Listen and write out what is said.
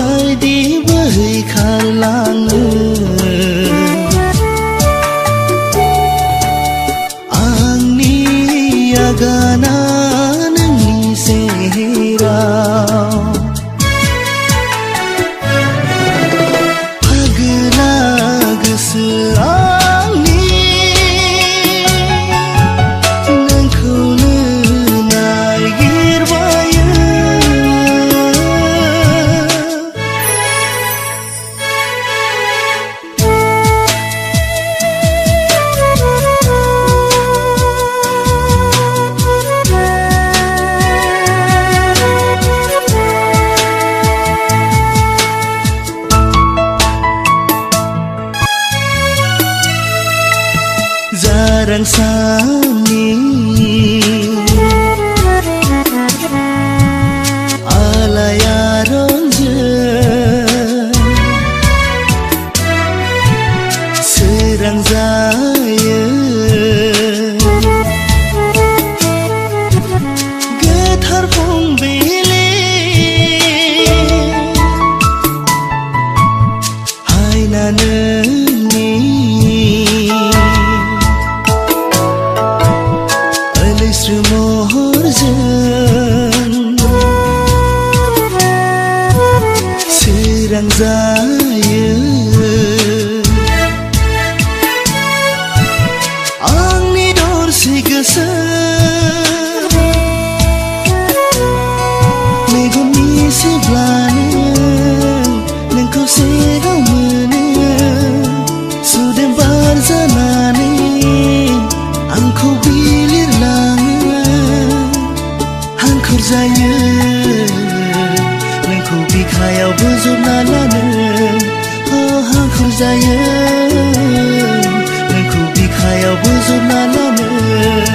बायदि बोहैखारलाङो आंनि आगाना नोंनि सेराव फागोला गोसोआ Rangsani alaya ronjen serang zaya getar pongbele hainane serang zaya आंनि दरसे गोसो मेगननि जेब्लानो नोंखौ सेराव मोनो सुदेम बार जानानै आंखौ बिलिरलाङो हांखुर जायो नोंखौ बिखायाव बोजबना लानो हांखुर जायो नोंखौ बिखायाव बोजबना लानो